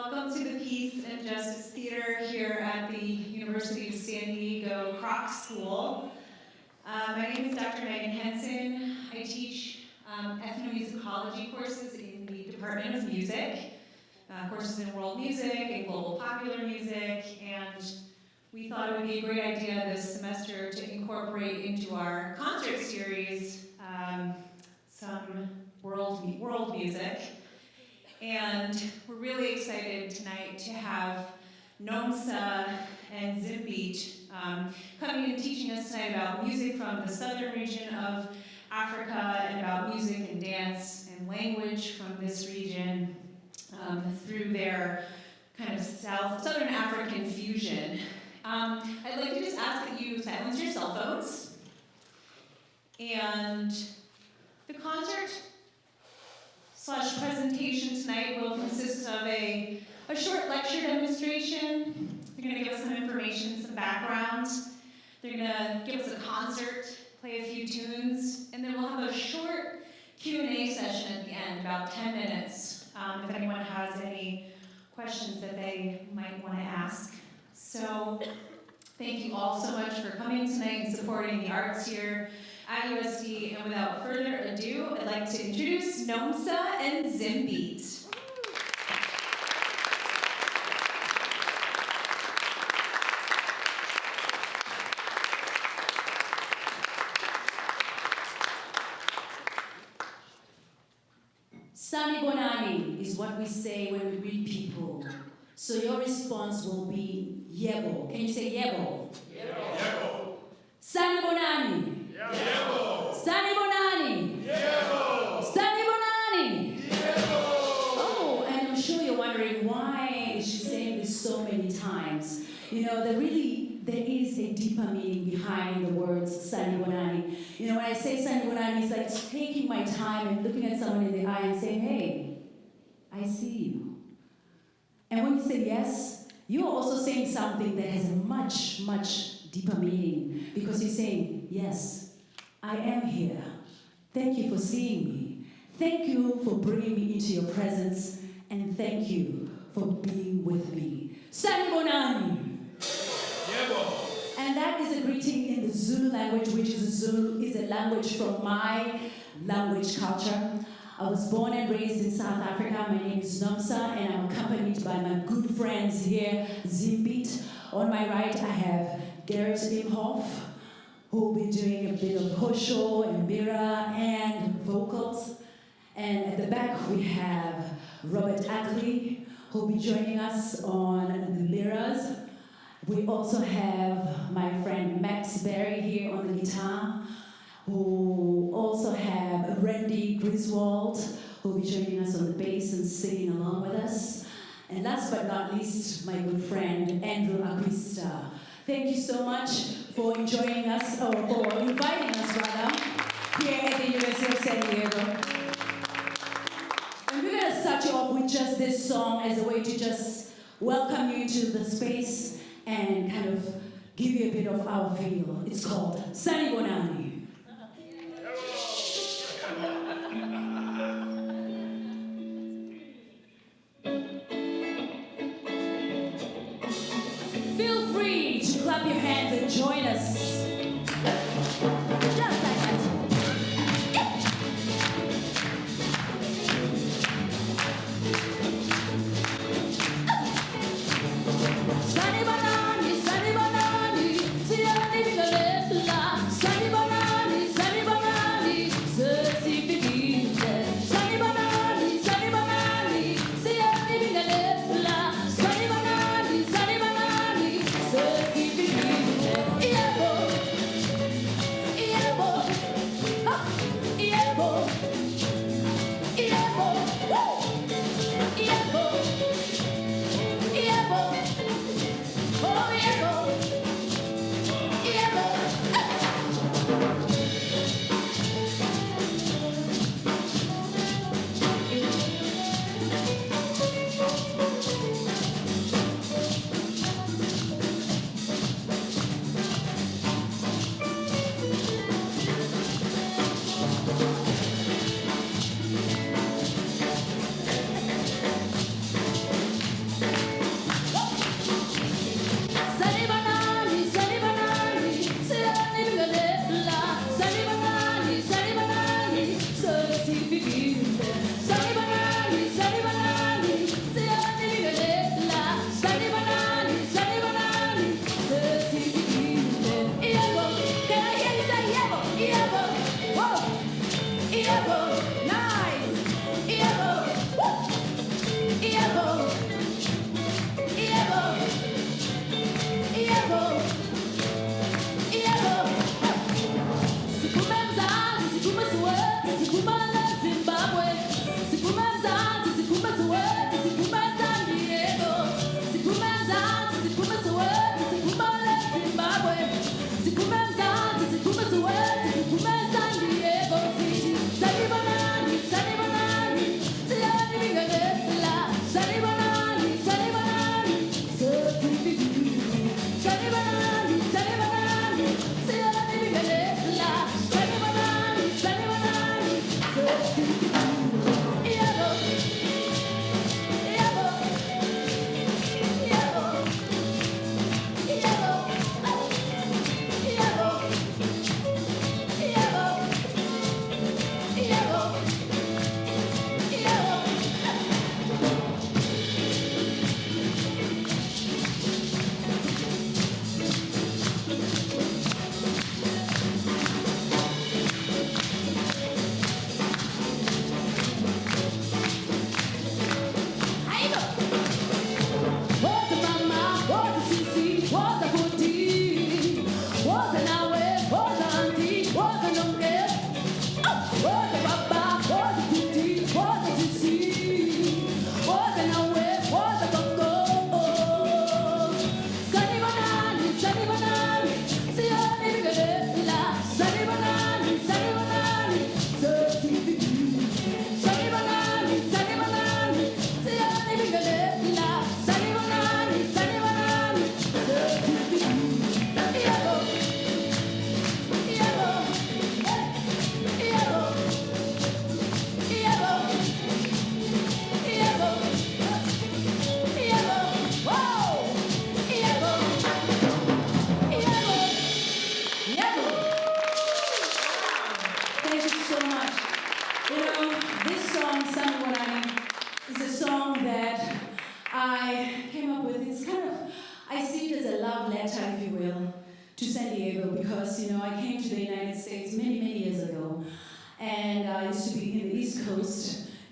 Welcome to the Peace and Justice Theater here at the University of San Diego Kroc School. My name is Dr. Megan Henson. I teach ethnomusicology courses in the Department of Music, courses in world music and global popular music, and we thought it would be a great idea this semester to incorporate into our concert series some world music. And we're really excited tonight to have Nomsa and Zimbeat coming and teaching us tonight about music from the southern region of Africa and about music and dance and language from this region through their kind of southern African fusion. I'd like to just ask that you silence your cell phones. And the concert/presentation tonight will consist of a short lecture demonstration. They're going to give us some information, some background. They're going to give us a concert, play a few tunes, and then we'll have a short Q&A session at the end, about 10 minutes, if anyone has any questions that they might want to ask. So thank you all so much for coming tonight and supporting the arts here at USD, and without further ado, I'd like to introduce Nomsa and Zimbeat. Sanibonani is what we say when we greet people. So your response will be yebo. Can you say yebo? Yebo. Sanibonani. Yebo. Sanibonani. Yebo. Sanibonani. Yebo. Oh, and I'm sure you're wondering why is she saying this so many times. You know, there is a deeper meaning behind the words Sanibonani. You know, when I say Sanibonani, it's like taking my time and looking at someone in the eye and saying, hey, I see you. And when you say yes, you're also saying something that has a much, much deeper meaning, because you're saying, yes, I am here. Thank you for seeing me. Thank you for bringing me into your presence, and thank you for being with me. Sanibonani. And that is a greeting in the Zulu language, which is a language from my language culture. I was born and raised in South Africa. My name is Nomsa, and I'm accompanied by my good friends here, Zimbeat. On my right, I have Garrett Imhoff, who will be doing a bit of hosho and mira and vocals. And at the back, we have Robert Ackley, who will be joining us on the miras. We also have my friend Max Berry here on the guitar, who also have Randy Griswold, who will be joining us on the bass and singing along with us. And last but not least, my good friend Andrew Aquista. Thank you so much for joining us, or for inviting us rather, here at the University of San Diego. And we're going to start you off with just this song as a way to just welcome you into the space and kind of give you a bit of our feel. It's called Sanibonani. Feel free to clap your hands and join us. Just like that. Sanibonani, Sanibonani, Siani Bigalela, Sanibonani, Sanibonani, Sesipikile, Sanibonani, Sanibonani, Siani Bigalela, Sanibonani, Sanibonani, Sesipikile, Yebo.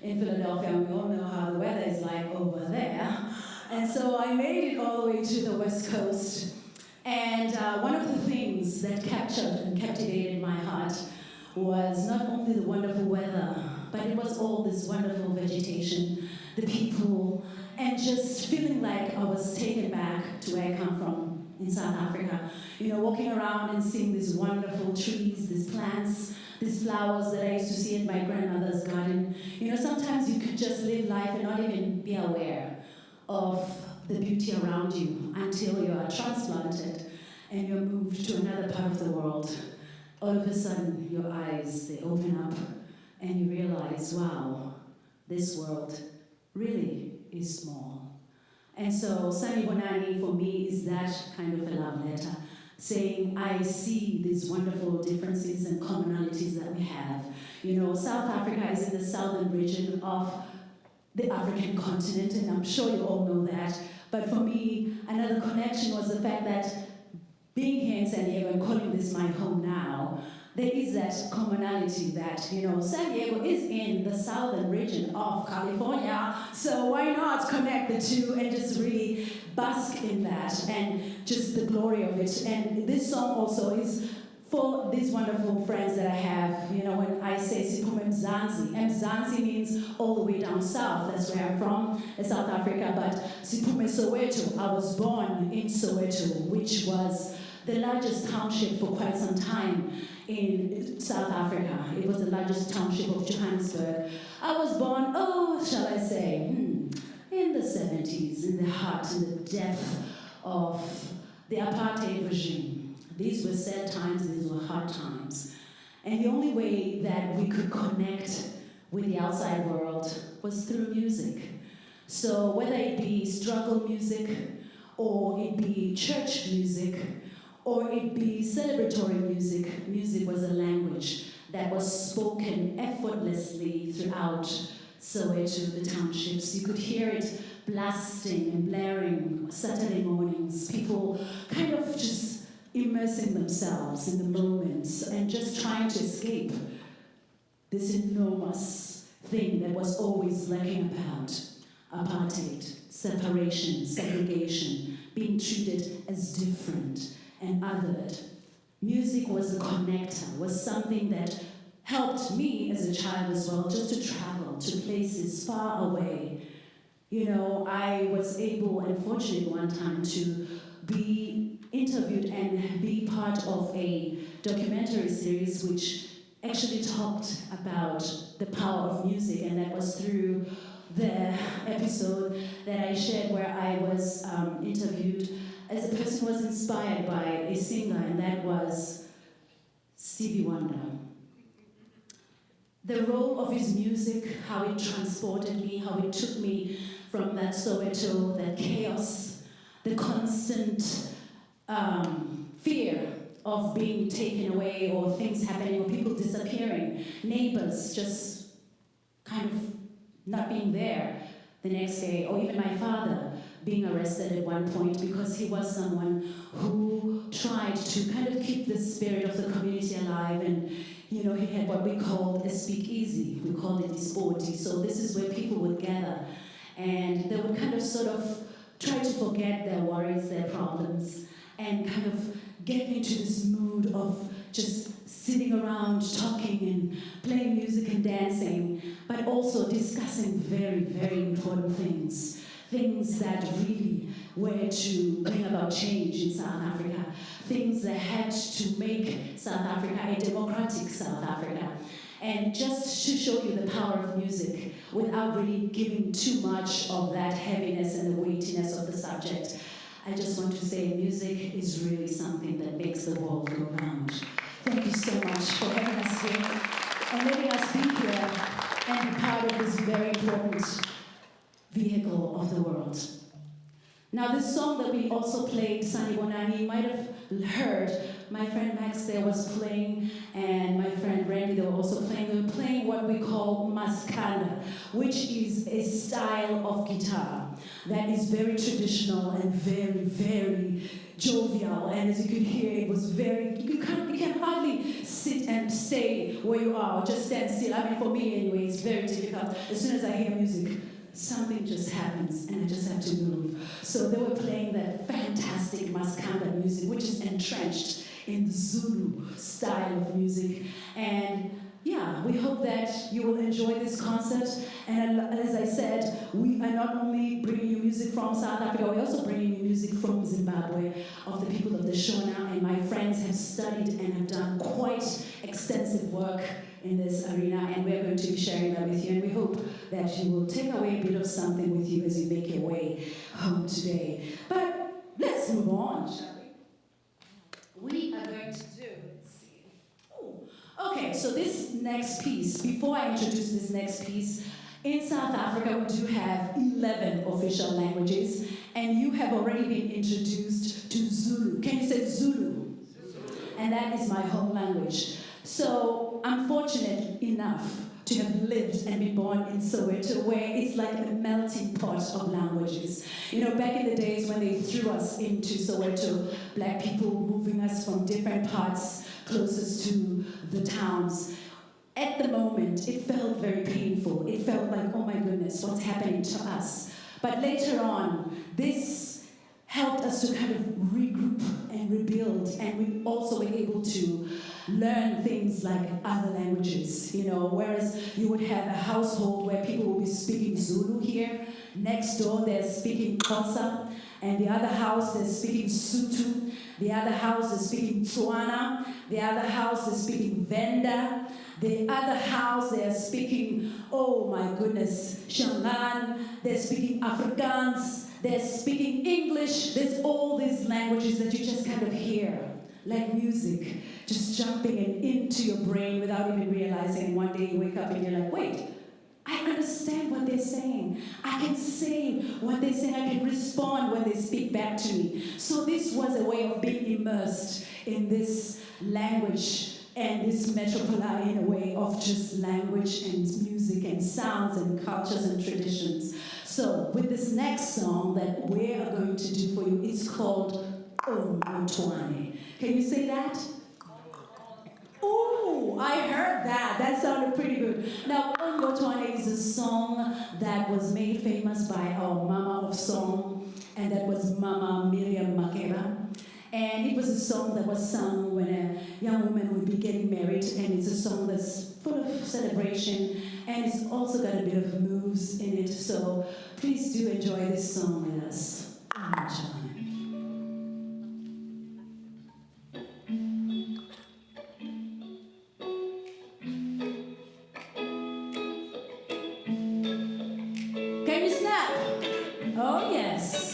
In Philadelphia, and we all know how the weather is like over there. And so I made it all the way to the West Coast. And one of the things that captured and captivated my heart was not only the wonderful weather, but it was all this wonderful vegetation, the people, and just feeling like I was taken back to where I come from in South Africa. You know, walking around and seeing these wonderful trees, these plants, these flowers that I used to see in my grandmother's garden. You know, sometimes you could just live life and not even be aware of the beauty around you until you are transplanted and you're moved to another part of the world. All of a sudden, your eyes, they open up and you realize, wow, this world really is small. And so Sanibonani for me is that kind of a love letter, saying I see these wonderful differences and commonalities that we have. You know, South Africa is in the southern region of the African continent, and I'm sure you all know that. But for me, another connection was the fact that being here in San Diego and calling this my home now, there is that commonality that, you know, San Diego is in the southern region of California, so why not connect the two and just really bask in that and just the glory of it. And this song also is for these wonderful friends that I have. You know, when I say Siphume Mzansi, Mzansi means all the way down south. That's where I'm from, South Africa. But Siphume Soweto, I was born in Soweto, which was the largest township for quite some time in South Africa. It was the largest township of Johannesburg. I was born, shall I say, in the 70s, in the heart, in the depth of the apartheid regime. These were sad times, these were hard times. And the only way that we could connect with the outside world was through music. So whether it be struggle music, or it be church music, or it be celebratory music, music was a language that was spoken effortlessly throughout Soweto, the townships. You could hear it blasting and blaring Saturday mornings, people kind of just immersing themselves in the moments and just trying to escape this enormous thing that was always lurking about: apartheid, separation, segregation, being treated as different and othered. Music was a connector, was something that helped me as a child as well, just to travel to places far away. You know, I was able and fortunate one time to be interviewed and be part of a documentary series which actually talked about the power of music, and that was through the episode that I shared where I was interviewed as a person who was inspired by a singer, and that was Stevie Wonder. the role of his music, how it transported me, how it took me from that Soweto, that chaos, the constant fear of being taken away or things happening or people disappearing, neighbors just kind of not being there the next day, or even my father being arrested at one point because he was someone who tried to kind of keep the spirit of the community alive. And you know, he had what we called a speakeasy. We called it ispoti. So this is where people would gather and they would kind of sort of try to forget their worries, their problems, and kind of get into this mood of just sitting around talking and playing music and dancing, but also discussing very, very important things. Things that really were to bring about change in South Africa. Things that had to make South Africa a democratic South Africa. And just to show you the power of music without really giving too much of that heaviness and the weightiness of the subject, I just want to say music is really something that makes the world go round. Thank you so much for having us here and letting us be here and be part of this very important vehicle of the world. Now, this song that we also played, Sani Bonani, you might have heard my friend Max there was playing, and my friend Randy, they were also playing. They were playing what we call maskanda, which is a style of guitar that is very traditional and very, very jovial. And as you could hear, it was very, you can hardly sit and stay where you are, or just stand still. I mean, for me anyway, it's very difficult. As soon as I hear music, something just happens and I just have to move. So they were playing that fantastic maskanda music, which is entrenched in the Zulu style of music. And yeah, we hope that you will enjoy this concert. And as I said, we are not only bringing you music from South Africa, we're also bringing you music from Zimbabwe, of the people of the Shona. And my friends have studied and have done quite extensive work in this arena, and we're going to be sharing that with you. And we hope that you will take away a bit of something with you as you make your way home today. But let's move on, shall we? We are going to do, let's see. Oh, okay, so this next piece, before I introduce this next piece, in South Africa we do have 11 official languages, and you have already been introduced to Zulu. Can you say Zulu? And that is my home language. So I'm fortunate enough to have lived and been born in Soweto, where it's like a melting pot of languages. You know, back in the days when they threw us into Soweto, black people moving us from different parts closest to the towns, at the moment, it felt very painful. It felt like, oh my goodness, what's happening to us? But later on, this helped us to kind of regroup and rebuild, and we also were able to learn things like other languages, you know, whereas you would have a household where people will be speaking Zulu here, next door they're speaking Xhosa, and the other house they're speaking Sotho, the other house is speaking Tswana, the other house is speaking Venda, the other house they're speaking, oh my goodness, Shangaan, they're speaking Afrikaans, they're speaking English. There's all these languages that you just kind of hear, like music, just jumping into your brain without even realizing. And one day you wake up and you're like, wait, I understand what they're saying. I can say what they're saying. I can respond when they speak back to me. So this was a way of being immersed in this language and this metropole, in a way of just language and music and sounds and cultures and traditions. So with this next song that we are going to do for you, it's called Ongotwane. Can you say that? Ooh, I heard that. That sounded pretty good. Now, Ongotwane is a song that was made famous by our mama of song, and that was Mama Miriam Makeba. And it was a song that was sung when a young woman would be getting married, and it's a song that's full of celebration, and it's also got a bit of moves in it. So please do enjoy this song with us. Can you snap? Oh yes.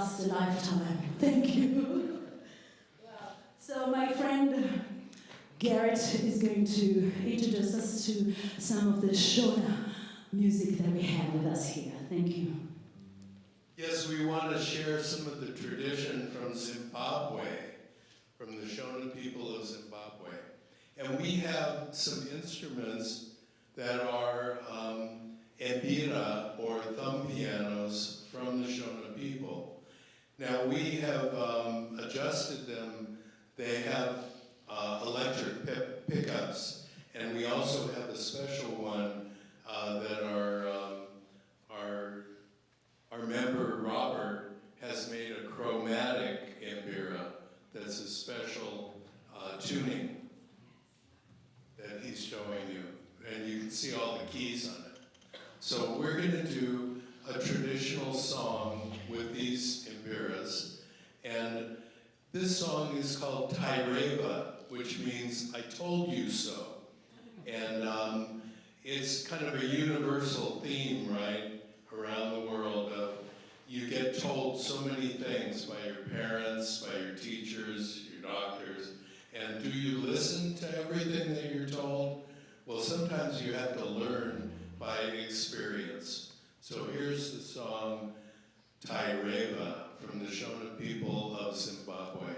last a lifetime. Thank you. So my friend Garrett is going to introduce us to some of the Shona music that we have with us here. Thank you. Yes, we want to share some of the tradition from Zimbabwe, from the Shona people of Zimbabwe. And we have some instruments that are mbira, or thumb pianos, from the Shona people. Now we have adjusted them. They have electric pickups, and we also have a special one that our member Robert has made a chromatic mbira that's a special tuning that he's showing you, and you can see all the keys on it. So we're going to do a traditional song with these mbiras, and this song is called Taireva, which means I told you so. And it's kind of a universal theme, right, around the world of you get told so many things by your parents, by your teachers, your doctors, and do you listen to everything that you're told? Well, sometimes you have to learn by experience. So here's the song Taireva from the Shona people of Zimbabwe.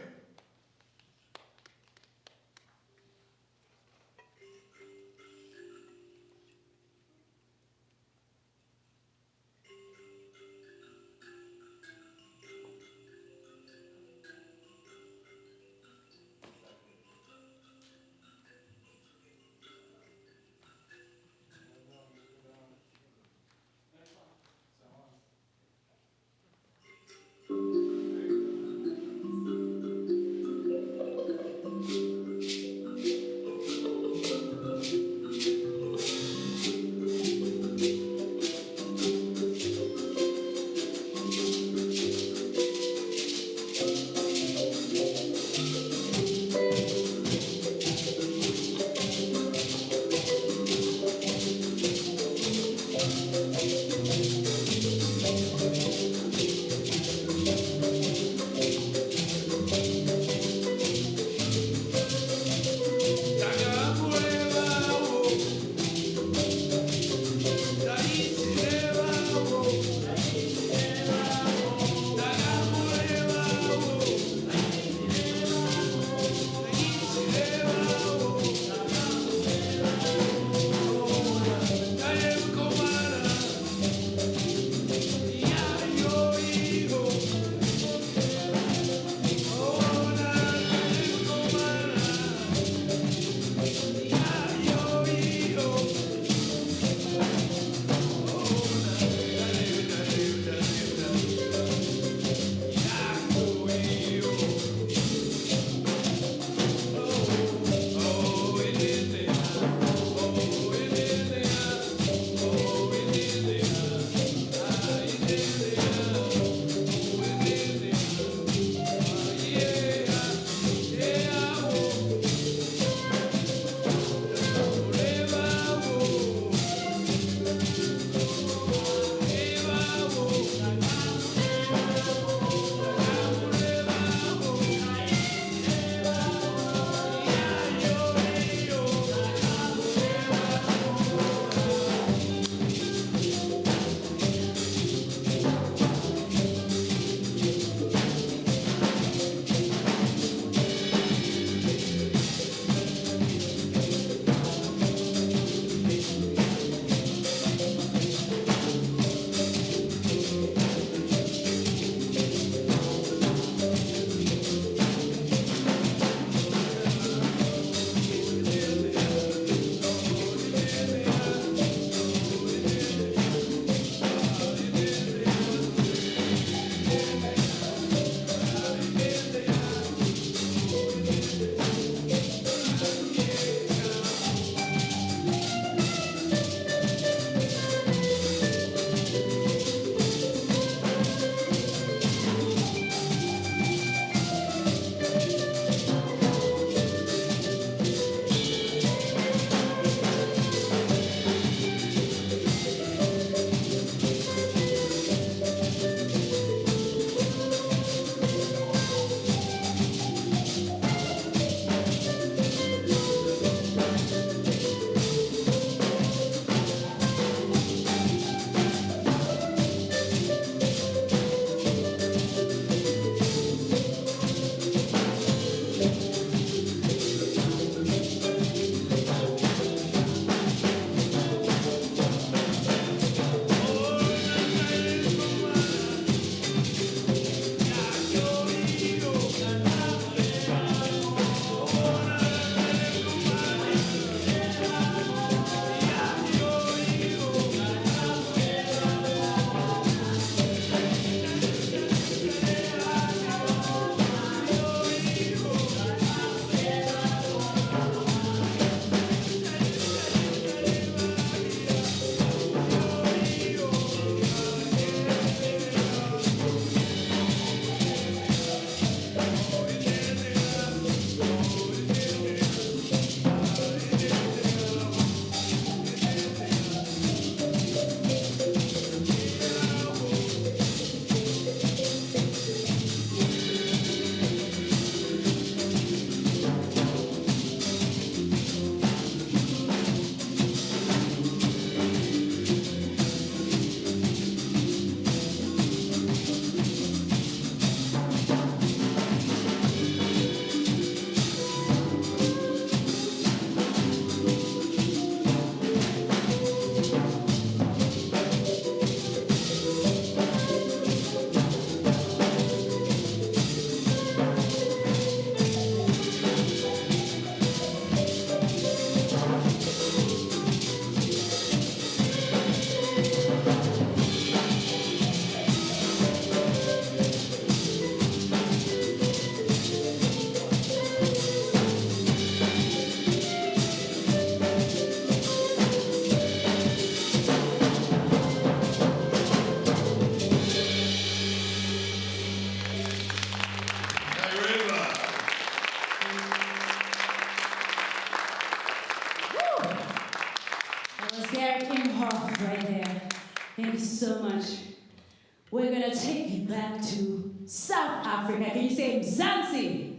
we're going to take you back to South Africa. Can you say Mzansi?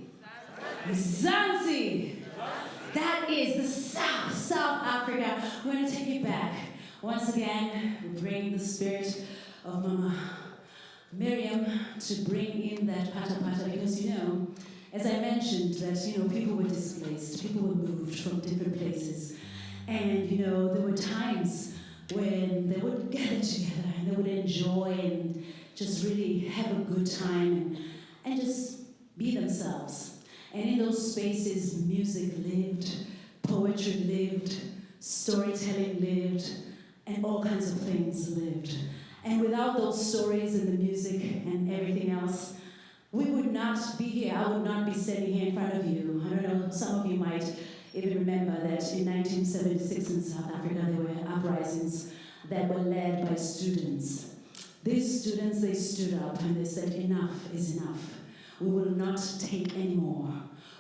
Mzansi. That is the South Africa. We're going to take you back. Once again, we bring the spirit of Mama Miriam to bring in that pata pata, because as I mentioned, that people were displaced, people were moved from different places, and there were times when they would gather together and they would enjoy and just really have a good time and just be themselves. And in those spaces, music lived, poetry lived, storytelling lived, and all kinds of things lived. And without those stories and the music and everything else, we would not be here. I would not be standing here in front of you. I don't know, some of you might even remember that in 1976 in South Africa, there were uprisings that were led by students. These students, they stood up and they said, enough is enough. We will not take any more.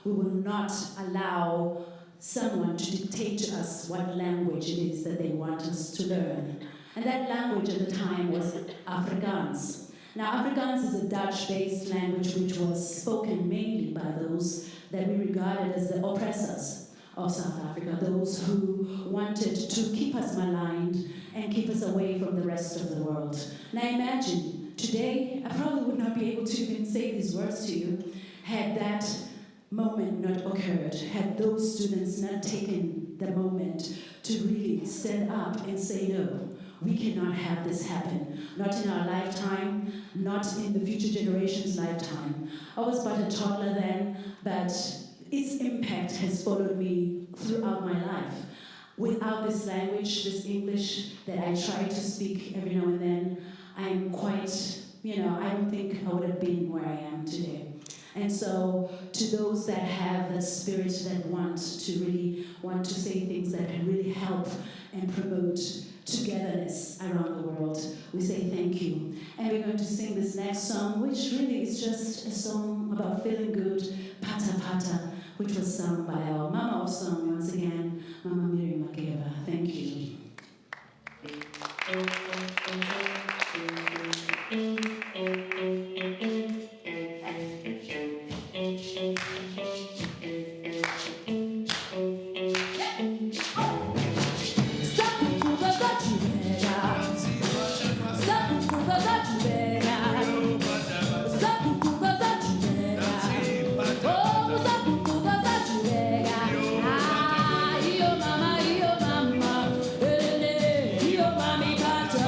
We will not allow someone to dictate to us what language it is that they want us to learn. And that language at the time was Afrikaans. Now, Afrikaans is a Dutch-based language which was spoken mainly by those that we regarded as the oppressors of South Africa, those who wanted to keep us maligned and keep us away from the rest of the world. Now imagine, today, I probably would not be able to even say these words to you had that moment not occurred, had those students not taken the moment to really stand up and say, no, we cannot have this happen. Not in our lifetime, not in the future generation's lifetime. I was but a toddler then, but its impact has followed me throughout my life. Without this language, this English that I try to speak every now and then, I'm quite, I don't think I would have been where I am today. And so, to those that have that spirit that want to say things that really help and promote togetherness around the world, we say thank you. And we're going to sing this next song, which really is just a song about feeling good, Pata Pata, which was sung by our Mama of Song, once again, Mama Miriam Makeba. Thank you. Pata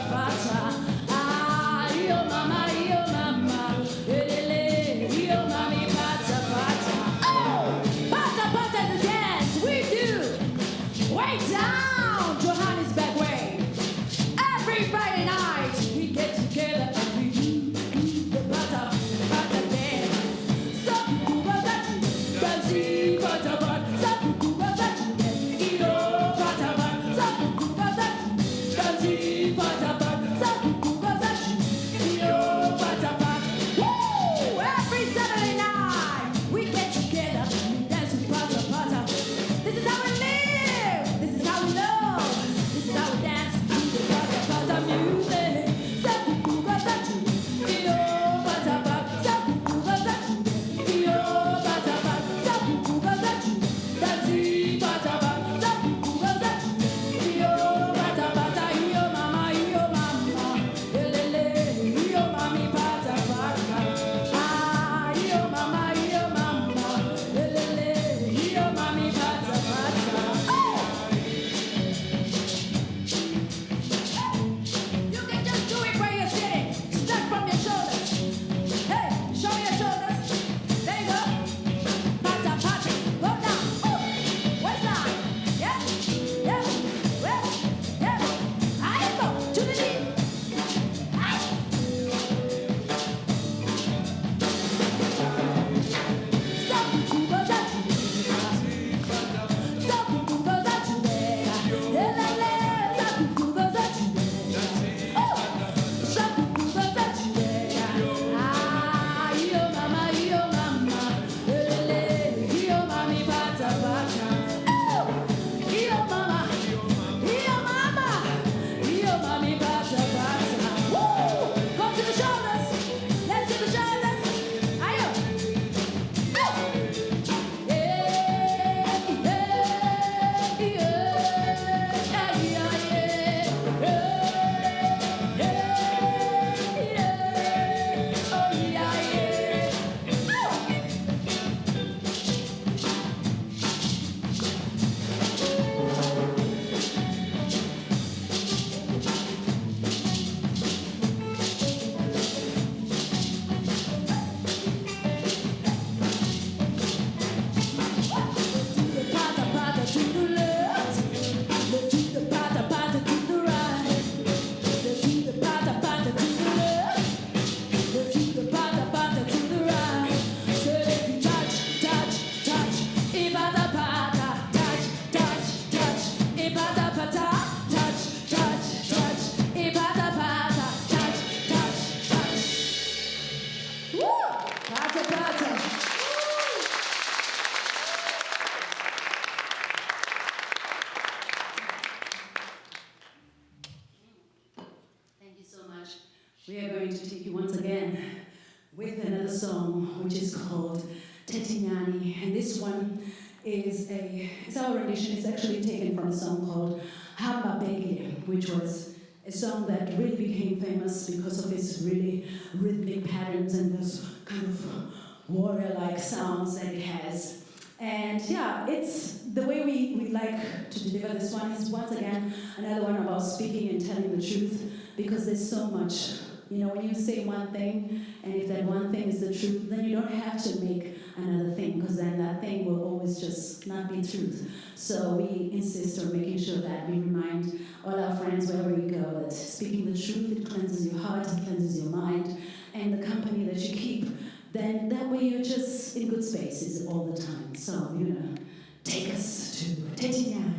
again with another song which is called Tetinyani, and this one it's our rendition. It's actually taken from a song called Hamba Begile, which was a song that really became famous because of its really rhythmic patterns and those kind of warrior-like sounds that it has. And yeah, it's the way we like to deliver this one is once again another one about speaking and telling the truth, because there's so much. You know, when you say one thing, and if that one thing is the truth, then you don't have to make another thing, because then that thing will always just not be truth. So we insist on making sure that we remind all our friends wherever we go that speaking the truth, it cleanses your heart, it cleanses your mind, and the company that you keep, then that way you're just in good spaces all the time. So, you know, take us to Tetinyani.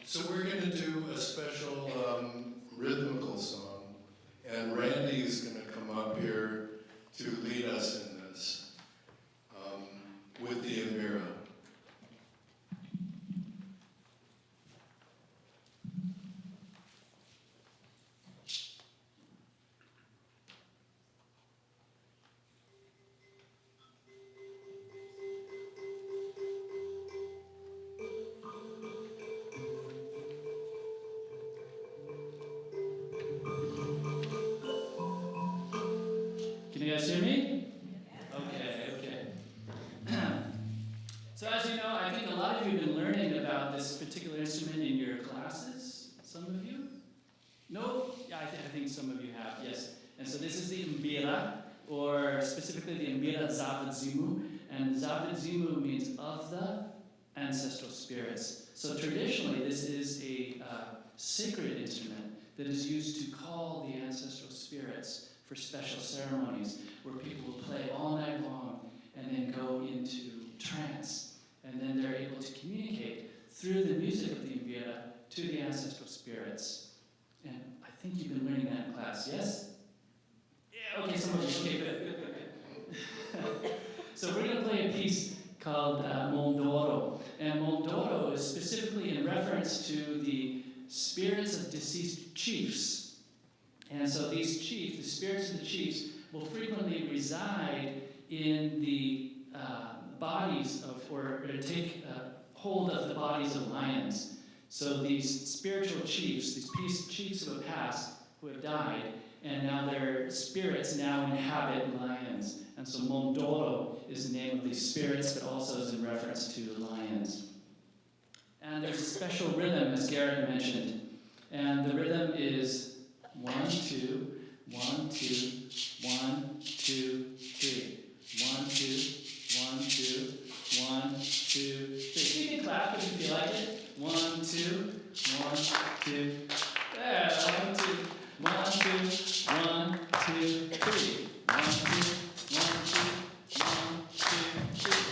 So we're going to do a special rhythmical song, and Randy is going to come up here to lead us in this with the Amira. guys hear me? Okay. So as you know, I think a lot of you have been learning about this particular instrument in your classes. Some of you? No? Yeah, I think some of you have, yes. And so this is the mbira, or specifically the mbira Zavidzimu. And Zavidzimu means of the ancestral spirits. So traditionally, this is a sacred instrument that is used to call the ancestral spirits for special ceremonies, where people will play all night long and then go into trance. And then they're able to communicate through the music of the mbira to the ancestral spirits. And I think you've been learning that in class, yes? Yeah, okay, some of you. Okay, good. So we're going to play a piece called Mondoro. And Mondoro is specifically in reference to the spirits of deceased chiefs. And so these chiefs, the spirits of the chiefs, will frequently reside in the bodies of, or take hold of the bodies of lions. So these spiritual chiefs, these chiefs who have passed, who have died, and now their spirits now inhabit lions. And so Mondoro is the name of these spirits, but also is in reference to lions. And there's a special rhythm, as Garrett mentioned. And the rhythm is 1, 2, 1, 2, 1, 2, 3. 1, 2, 1, 2, 1, 2, 3. You can clap if you feel like it. 1, 2, 1, 2. There, 1, 2. 1, 2, 1, 2, 3. 1, 2, 1, 2, 1, 2, 3.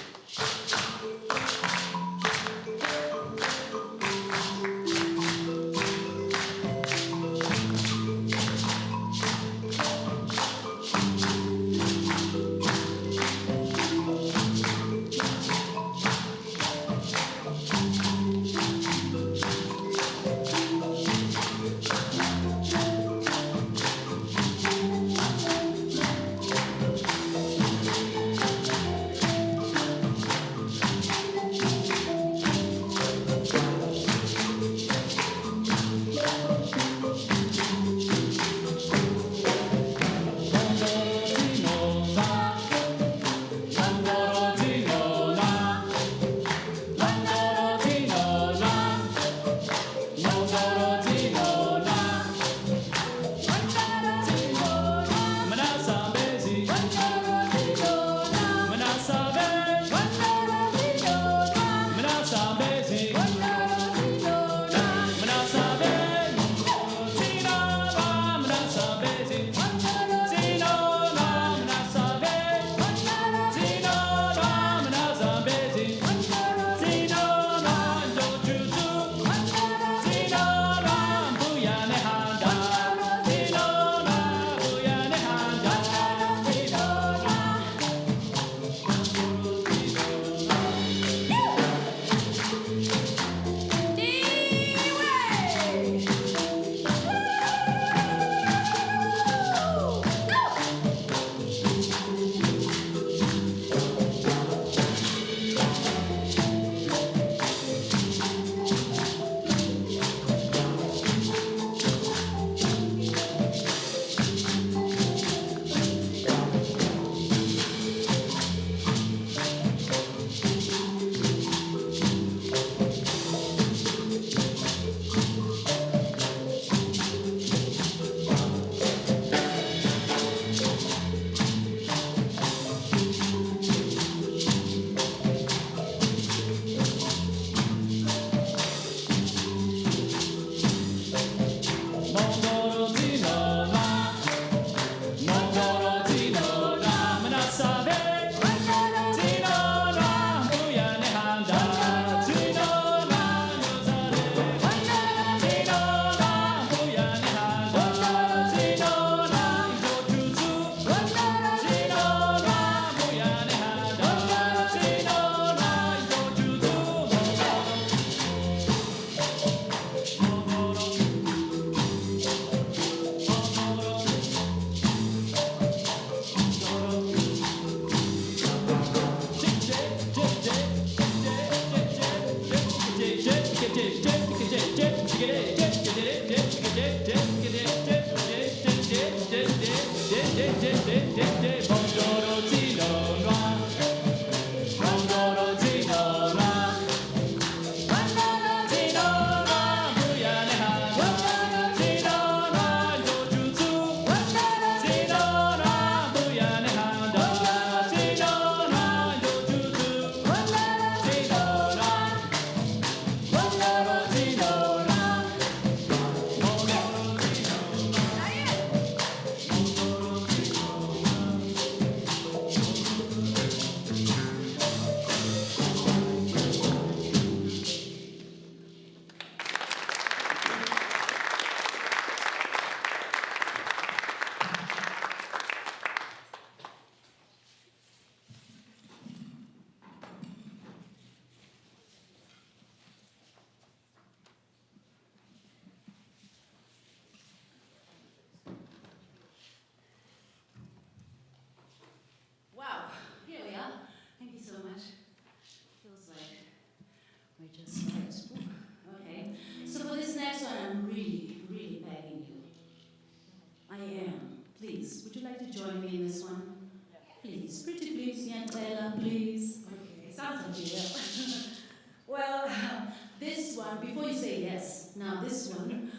Yes. Now this one,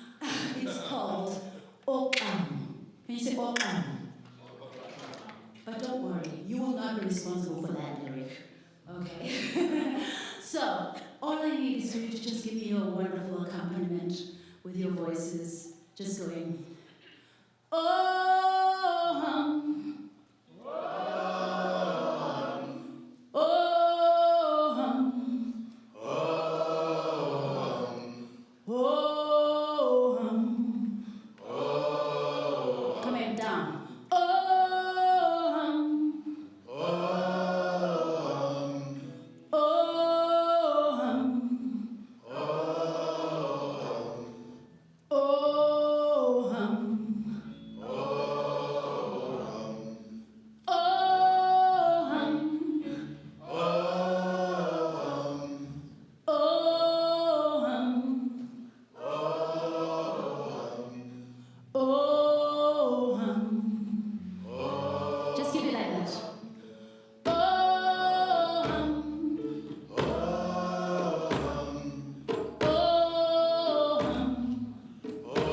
it's called Okam. Can you say Okam? But don't worry, you will not be responsible for that lyric. Okay? So, all I need is for you to just give me your wonderful accompaniment with your voices. Just going, oh, hum. Oh, hum. Oh, hum. Come in, down. Oh, hum. Oh, hum. Oh, hum. Oh, hum. Oh, hum. Oh, hum. Just keep it like that. Oh, hum. Oh, hum. Oh,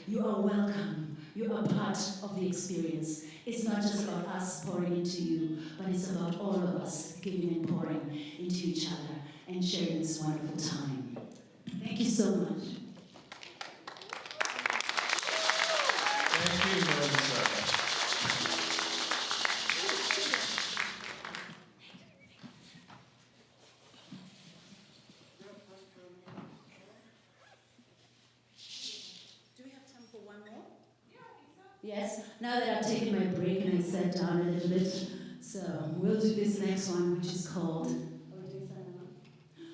You are welcome. You are part of the experience. It's not just about us pouring into you, but it's about all of us giving and pouring into each other and sharing this wonderful time. Thank you so much. Thank you, Nomsa. Yes, now that I've taken my break and I sat down a little bit, so we'll do this next one, which is called.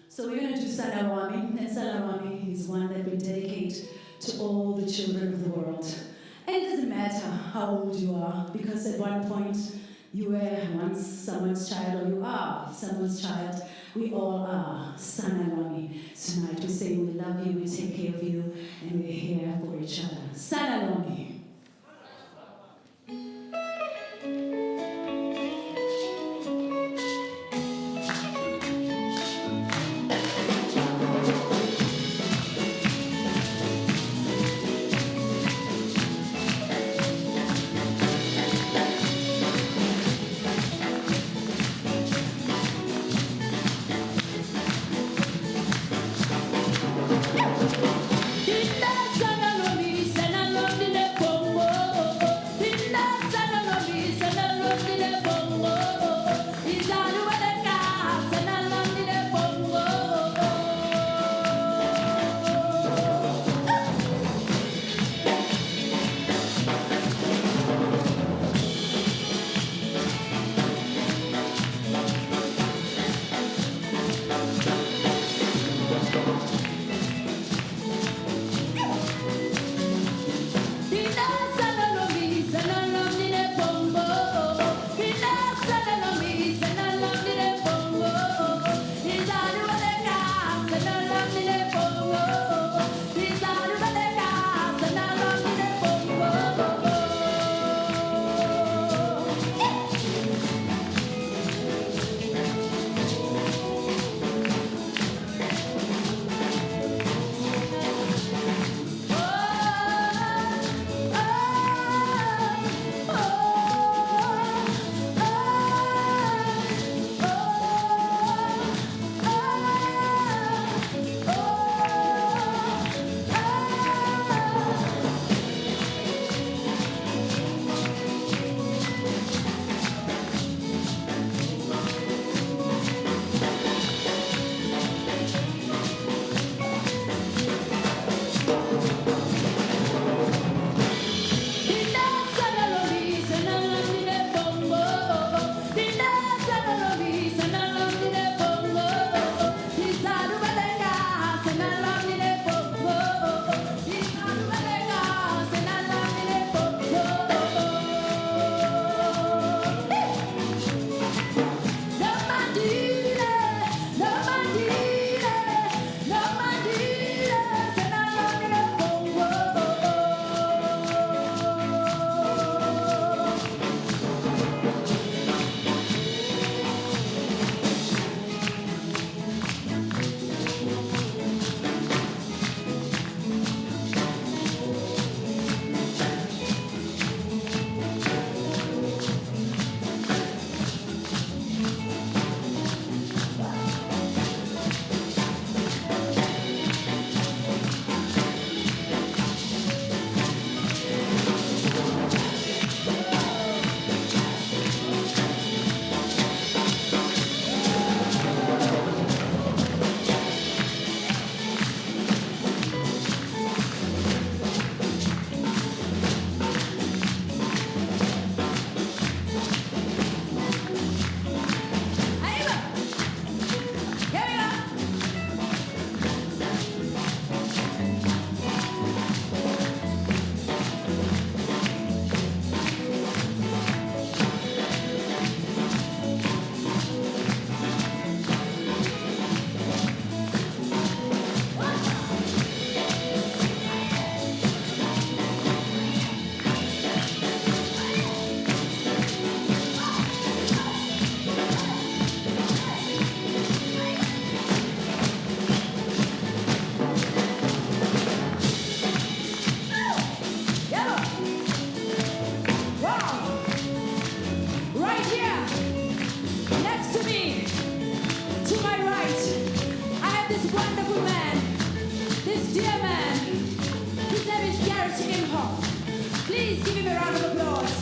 So we're going to do Sanawami, and Sanawami is one that we dedicate to all the children of the world. And it doesn't matter how old you are, because at one point you were once someone's child, or you are someone's child. We all are Sanawami. Tonight we say we love you, we take care of you, and we're here for each other. Sanawami. Please give him a round of applause.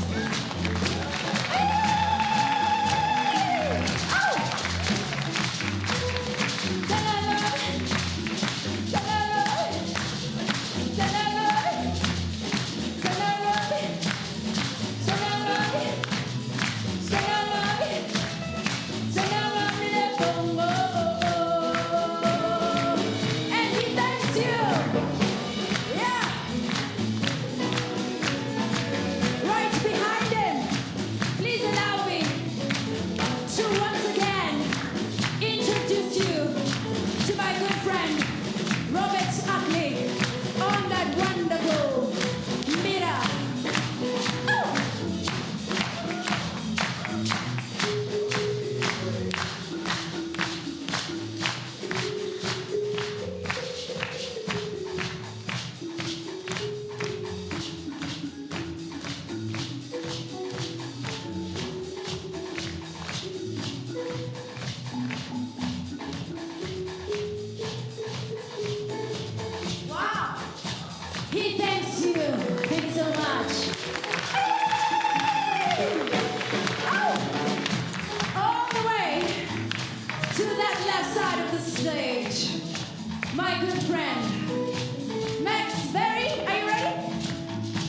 my good friend. Max Berry, are you ready?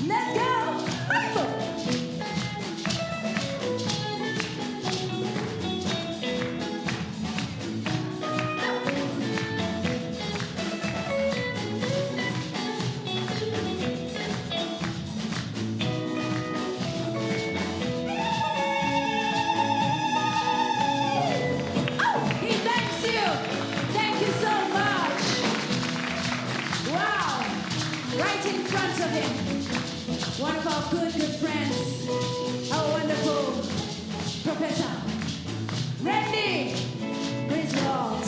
Let's go! Wonderful! Oh, he thanks you. Thank you so much. Wow. Right in front of him. One of our good friends. Our wonderful Professor Randy Griswold.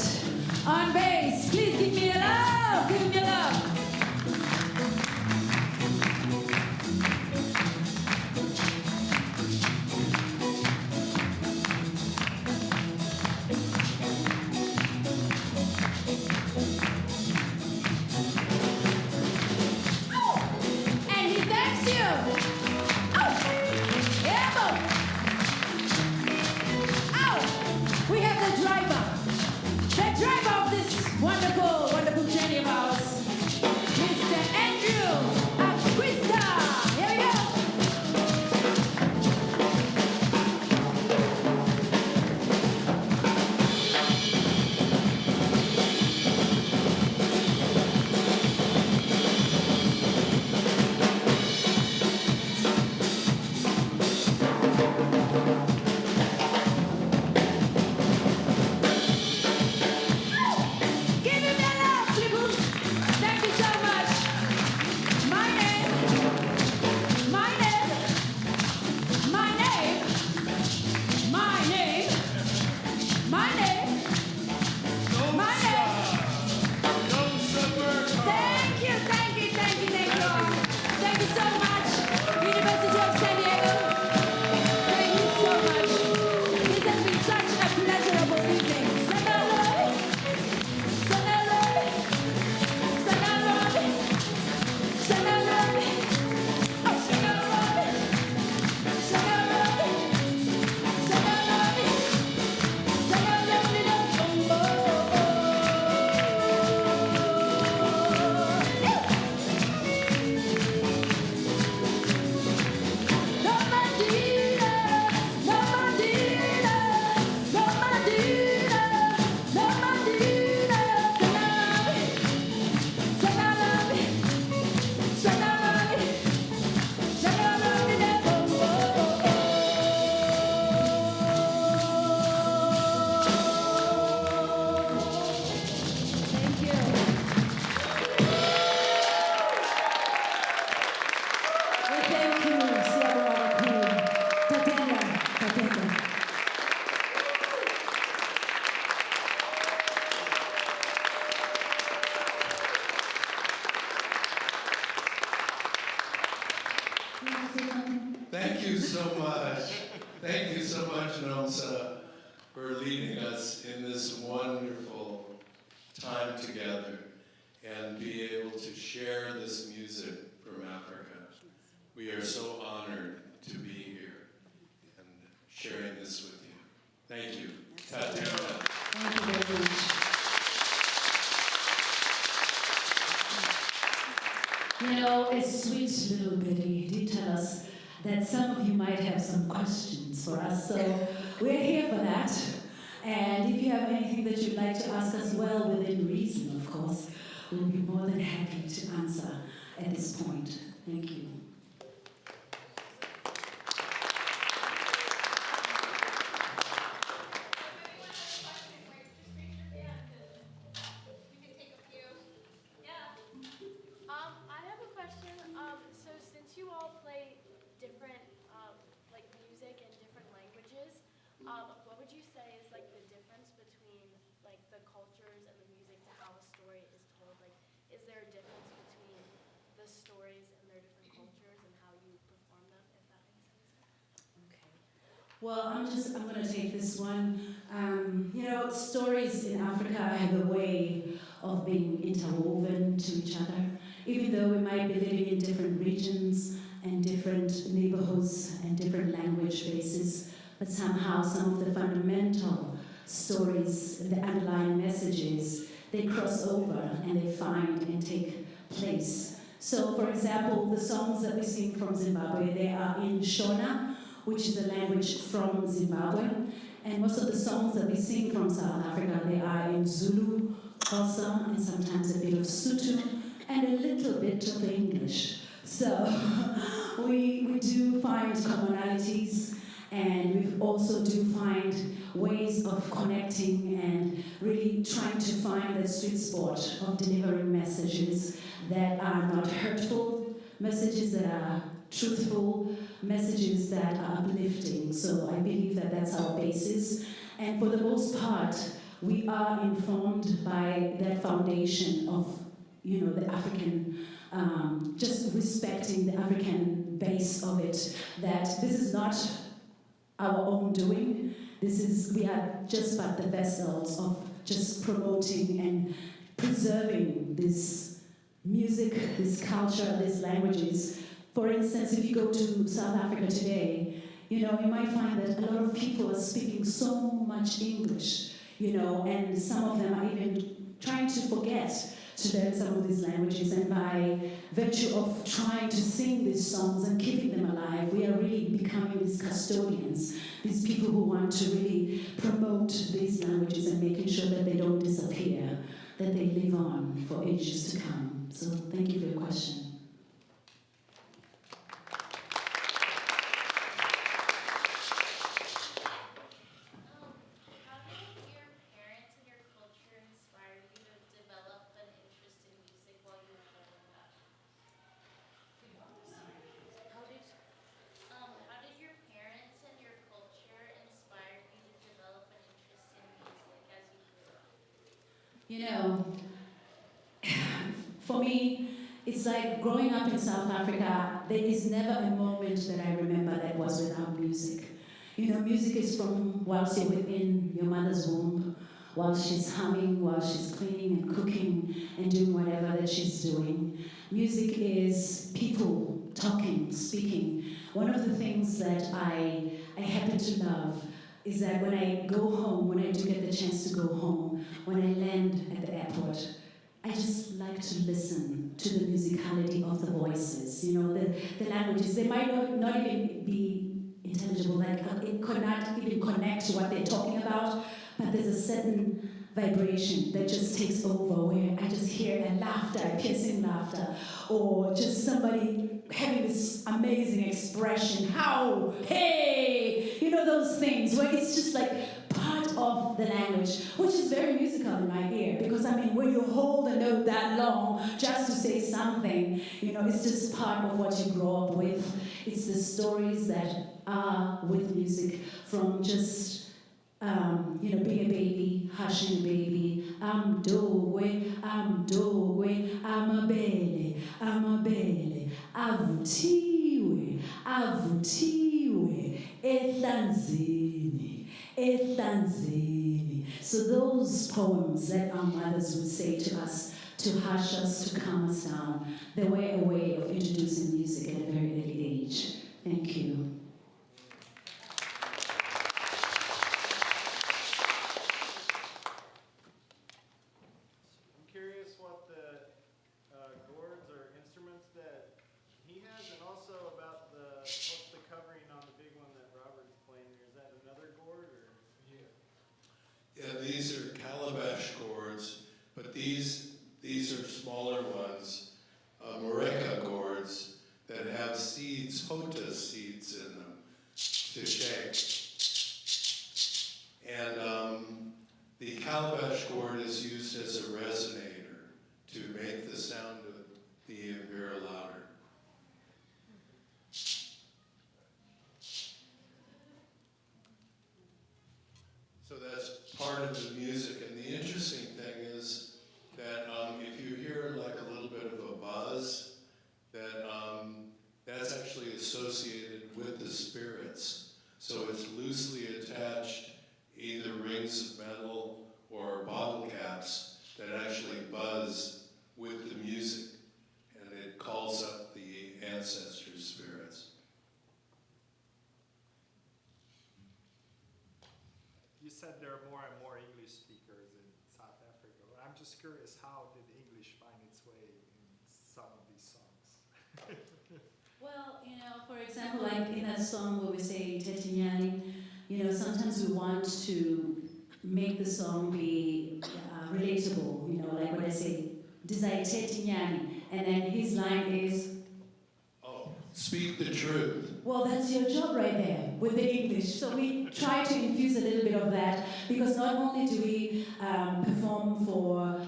On bass. Please give me a love. Give me a love. And he thanks you. Oh, yeah, boy. Oh, we have the driver of this wonderful, wonderful journey of ours, Mr. Andrew Aquista. Here we go. Give him a love, people. Thank you so much. My name, my name, my name, my name, my name, my name. Thank you, thank you, thank you, thank you all. Thank you so much, University of San Diego. Thank you so much. This has been such a pleasurable evening. Sanaloi, Sanaloi, Sanaloi, Sanaloi, oh Sanaloi, Sanaloi, Sanaloi, Sanaloi, oh, oh, oh. No Madina, no Madina, no Madina, no Madina, Sanaloi, Sanaloi, Sanaloi, Sanaloi, oh, oh, oh. Thank you. Thank you, Sierra Queen. Tatenda, Tatenda. Thank you so much. Thank you so much, Nomsa, for leading us in this wonderful time together and be able to share this music from Africa. We are so honored to be here and sharing this with you. Thank you. Tatenda. Thank you very much. You know, a sweet little Betty did tell us that some of you might have some questions for us, so we're here for that. And if you have anything that you'd like to ask us, well, within reason, of course, we'll be more than happy to answer at this point. Thank you. I have a question. So since you all play different, like music in different languages, what would you say is like the difference between like the cultures and the music to how a story is told? Like, is there a difference between the stories and their different cultures and how you perform them, if that makes sense? Okay. Well, I'm going to take this one. You know, stories in Africa have a way of being interwoven to each other, even though we might be living in different regions and different neighborhoods and different language bases, but somehow some of the fundamental stories, the underlying messages they cross over and they find and take place. So, for example, the songs that we sing from Zimbabwe, they are in Shona, which is a language from Zimbabwe. And most of the songs that we sing from South Africa, they are in Zulu, Xhosa, and sometimes a bit of Sotho, and a little bit of English. So we do find commonalities, and we also do find ways of connecting and really trying to find that sweet spot of delivering messages that are not hurtful, messages that are truthful, messages that are uplifting. So I believe that that's our basis. And for the most part, we are informed by that foundation of, the African, just respecting the African base of it, that this is not our own doing. We are just but the vessels of just promoting and preserving this music, this culture, these languages. For instance, if you go to South Africa today, you might find that a lot of people are speaking so much English, and some of them are even trying to forget to learn some of these languages, and by virtue of trying to sing these songs and keeping them alive, we are really becoming these custodians, these people who want to really promote these languages and making sure that they don't disappear, that they live on for ages to come. So thank you for your question. How did your parents and your culture inspire you to develop an interest in music while you were growing up? How did your parents and your culture inspire you to develop an interest in music as you grew up? For me, it's like growing up in South Africa, there is never a moment that I remember that was without music. Music is from whilst you're within your mother's womb, while she's humming, while she's cleaning and cooking and doing whatever that she's doing. Music is people talking, speaking. One of the things that I happen to love is that when I go home, when I do get the chance to go home, when I land at the airport, I just like to listen to the musicality of the voices, the languages. They might not even be intelligible, like it could not even connect to what they're talking about, but there's a certain vibration that just takes over where I just hear a laughter, a piercing laughter, or just somebody having this amazing expression, how, hey, those things where it's just like part of the language, which is very musical in my ear, because when you hold a note that long just to say something, it's just part of what you grow up with. It's the stories that are with music, from just being a baby, hushing a baby, I'm dogwe, I'm abele, avutiwe, ehlanzeni. So those poems that our mothers would say to us, to hush us, to calm us down, they were a way of introducing music at a very early age. Thank you. I'm curious what the gourds or instruments that he has, and also about what's the covering on the big one that Robert is playing here. Is that another gourd or? Yeah, these are calabash gourds, but these are smaller ones, Moreka gourds that have seeds, hota seeds in them to shake. And the calabash gourd is used as a resonator to make the sound of the mbira louder. So that's part of the music. And the interesting thing is that if you hear like a little bit of a buzz, that's actually associated with the spirits. So it's loosely attached, either rings of metal or bottle caps that actually buzz with the music. And it calls up just curious, how did English find its way in some of these songs? Well, for example, like in that song where we say Tetinyani, sometimes we want to make the song be relatable, like when I say Desire Tetinyani, and then his line is, Oh, speak the truth. well, that's your job right there with the English. So we try to infuse a little bit of that because not only do we perform for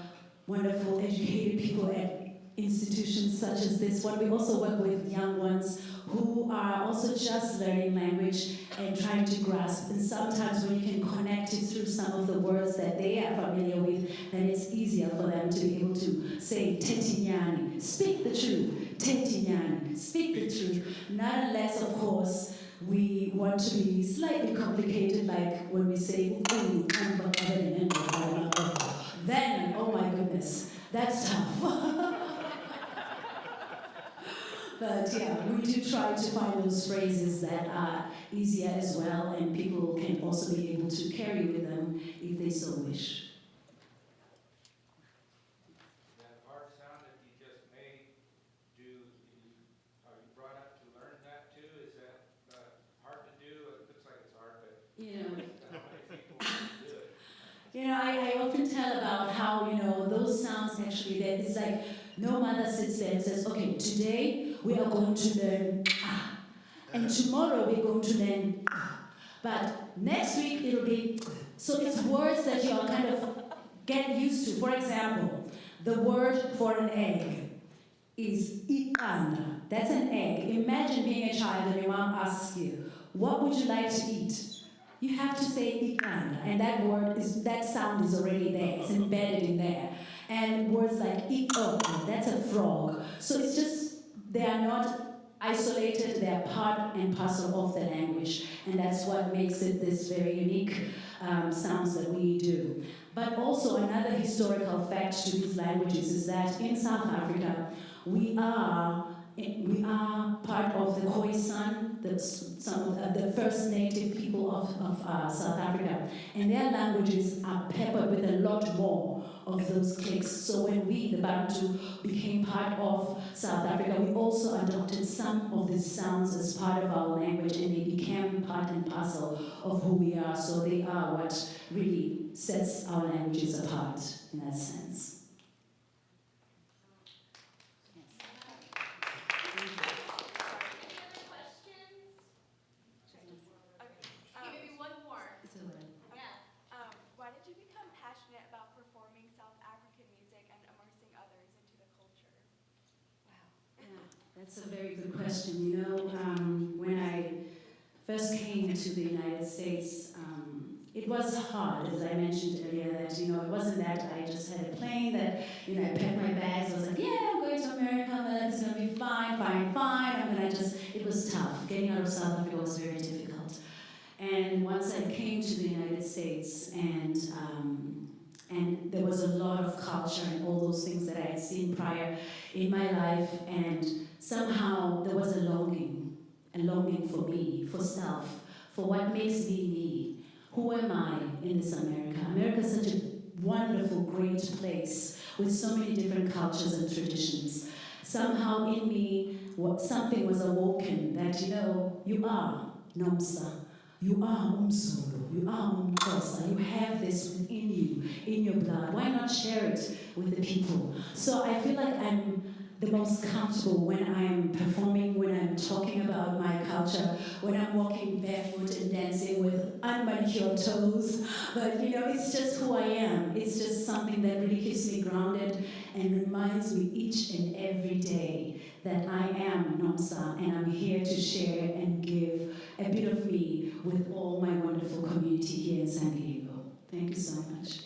wonderful educated people at institutions such as this one, we also work with young ones who are also just learning language and trying to grasp. And sometimes when you can connect it through some of the words that they are familiar with, then it's easier for them to be able to say Tetinyani, speak the truth, Tetinyani, speak the truth. Not unless, of course, we want to be slightly complicated, like when we say then, oh my goodness, that's tough. But yeah, we do try to find those phrases that are easier as well, and people can also be able to carry with them if they so wish. That hard sound that you just made, are you brought up to learn that too? Is that hard to do? It looks like it's hard, but how many people can do it? I often tell about how, those sounds actually, that it's like no mother sits there and says, okay, today we are going to learn ah, and tomorrow we're going to learn ah, but next week it'll be, so it's words that you are kind of get used to. For example, the word for an egg is ikan. That's an egg. Imagine being a child and your mom asks you, what would you like to eat? You have to say ikan, and that sound is already there. It's embedded in there. And words like iko, that's a frog. So it's just, they are not isolated, they are part and parcel of the language. And that's what makes it this very unique sounds that we do. But also another historical fact to these languages is that in South Africa, we are part of the Khoisan, the first native people of South Africa, and their languages are peppered with a lot more of those cliques. So when we, the Bantu, became part of South Africa, we also adopted some of these sounds as part of our language, and they became part and parcel of who we are. So they are what really sets our languages apart in that sense. That's a very good question. When I first came to the United States, it was hard, as I mentioned earlier, that, it wasn't that I just had a plane, that, I packed my bags, I was like, yeah, I'm going to America, my life is going to be fine, it was tough. Getting out of South Africa was very difficult. And once I came to the United States, and there was a lot of culture and all those things that I had seen prior in my life, and somehow there was a longing for me, for self, for what makes me me. Who am I in this America? America is such a wonderful, great place with so many different cultures and traditions. Somehow in me, something was awoken that, you are Nomsa, you are Zulu, you are Xhosa, you have this within you, in your blood. Why not share it with the people? So I feel like I'm the most comfortable when I'm performing, when I'm talking about my culture, when I'm walking barefoot and dancing with unmanicured toes. But it's just who I am. It's just something that really keeps me grounded and reminds me each and every day that I am Nomsa, and I'm here to share and give a bit of me with all my wonderful community here in San Diego. Thank you so much.